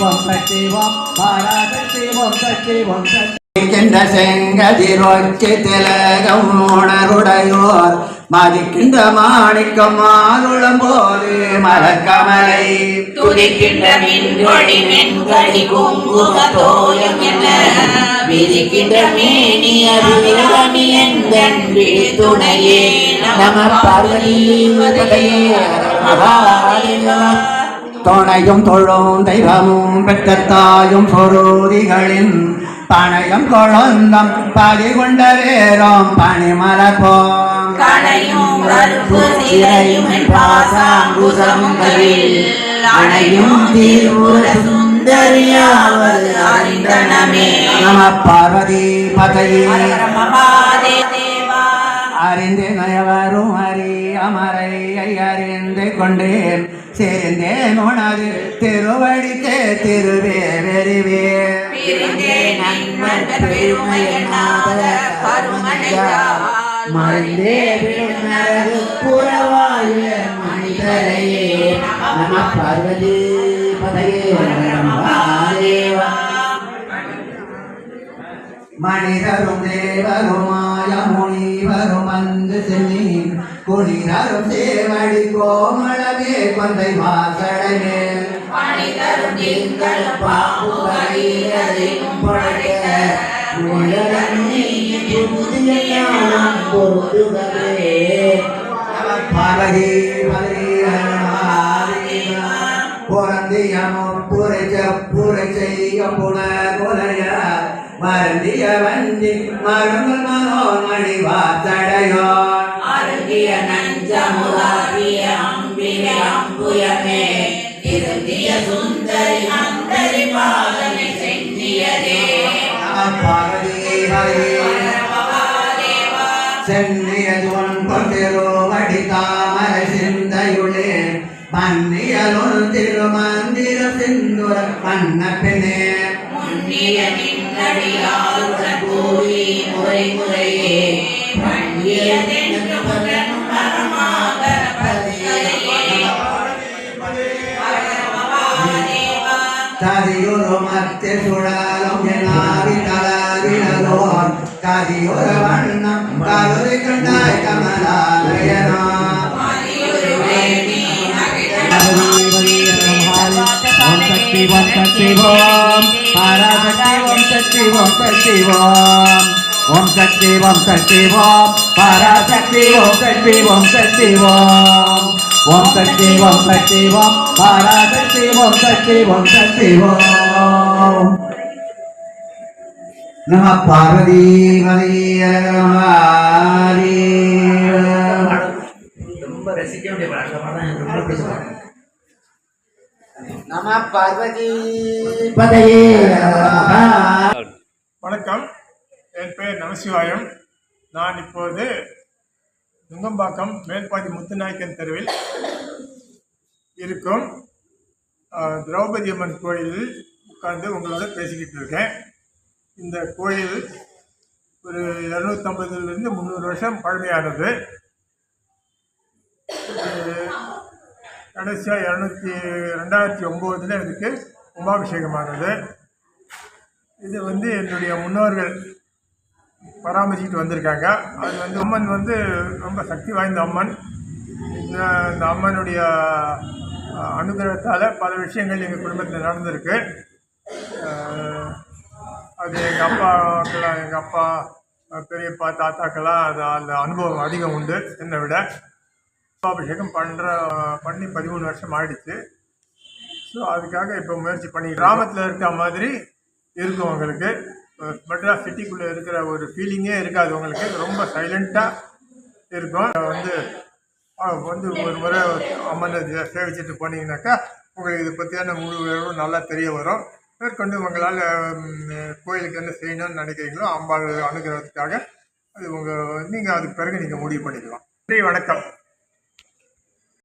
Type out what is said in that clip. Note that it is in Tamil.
ஓம் சக்தி ஓம் பராசக்தி ஓம் சக்தி ஓம் சக்தி செங்கதிரொச்சி திலகம் உணருடையோர் மதிக்கின்ற மாணிக்கம் மாறுளம் போது மலர்கமலை துதிக்கின்ற மின்கொடி மென்கடி குங்கும தோயம் என விதிக்கின்ற மேனிய வீரமியந்தன் விழித்துணையே நம பார்வதியே துணையும் தொழும் தெய்வமும் பெற்ற தாயும் பொருதிகளின் பணையம் கொழுந்தம் பதி கொண்ட வேறும் பணிமலர்போம் கணையும் கருப்பு சிறையும் பாசாங்குசமுங்களில் அணையும் தீர்வுர சுந்தரியாவது அறிந்தனமே நம பார்வதி பதையே மகாதேவா அறிந்து நயவரும் அறி அமரை அறிந்து கொண்டேன் சேர்ந்தேன் உனது திருவடிக்கே திருவே வெறிவே மறைந்தே புறவாய மனிதரையே நம பார்வதி பதையே மனிதரும் தேவருமாய முனிவரும் வந்து சென்னி குளிரரும் சேவடி கோமளவே கொண்டை வாசடமே மனிதரும் திங்களும் பாம்புகளிலும் படைக்க பார்வதி புறந்தியமும் புரை செய்ய புலய மருந்திய வந்தி மருங்கள் மனோமணி வாசடையோ அருந்திய நஞ்சமுதாகிய அம்பிய அம்புயமே திருந்திய சுந்தரி அந்தரி பாதனை சென்னியதே பார்வதி சென்னியதுன் கொண்டிரோ வடி தாமர சிந்தையுளே மன்னியலுள் திருமந்திர சிந்துர பண்ண பெண்ணே முன்னிய நின்னடியாருடன் கூடி முறை முறையே பண்ணியதென்று புகழும் கதியுரு மத்திய சுழலும் எனாவி தளவினதோர் கதியுரு வண்ணம் கருதி கண்டாய் கமலாலயனா ஓம் சக்தி ஓம் சக்தி ஓம் பராசக்தி ஓம் சக்தி ஓம் சக்தி ஓம் ஓம் சக்தி ஓம் சக்தி ஓம் பராசக்தி ஓம் சக்தி ஓம் சக்தி ஓம் ஓம் சக்தி ஓம் சக்தி ஓம் பராசக்தி ஓம் சக்தி ஓம் சக்தி ஓம் நம பார்வதி ரொம்ப ரசிக்க வேண்டிய படம் நம பார்வதி பதையே. வணக்கம், என் பெயர் நமசிவாயம். நான் இப்போது நுங்கம்பாக்கம் மேல்பாதி முத்துநாயக்கன் தெருவில் இருக்கும் திரௌபதி அம்மன் கோயிலில் உட்கார்ந்து உங்களோட பேசிக்கிட்டு இருக்கேன். இந்த கோயில் ஒரு 250 300 வருஷம் பழமையானது. கடைசியாக 2009 இதுக்கு கும்பாபிஷேகமானது. இது என்னுடைய முன்னோர்கள் பராமரிச்சுட்டு வந்திருக்காங்க. அது அம்மன் ரொம்ப சக்தி வாய்ந்த அம்மன். இந்த அம்மனுடைய அனுகிரகத்தால் பல விஷயங்கள் எங்கள் குடும்பத்தில் நடந்திருக்கு. அது எங்கள் அப்பா பெரியப்பா தாத்தாக்கெல்லாம் அந்த அனுபவம் அதிகம் உண்டு என்னை விட. கும்பாபிஷேகம் பண்ணி 13 வருஷம் ஆயிடுச்சு. ஸோ அதுக்காக இப்போ முயற்சி பண்ணி கிராமத்தில் இருக்க மாதிரி இருக்கும். உங்களுக்கு மெட்ராஸ் சிட்டிக்குள்ளே இருக்கிற ஒரு ஃபீலிங்கே இருக்காது. உங்களுக்கு ரொம்ப சைலண்ட்டாக இருக்கும். ஒரு முறை அம்மனை சேவிச்சுட்டு போனீங்கன்னாக்கா உங்களுக்கு இதை பற்றியான முழு விவரம் நல்லா தெரிய வரும். மேற்கொண்டு உங்களால் கோயிலுக்கு என்ன செய்யணும்னு நினைக்கிறீங்களோ அம்பாள் அனுகிரகத்துக்காக அது நீங்கள் அதுக்கு பிறகு நீங்கள் முடிவு பண்ணிக்கலாம். நன்றி, வணக்கம்.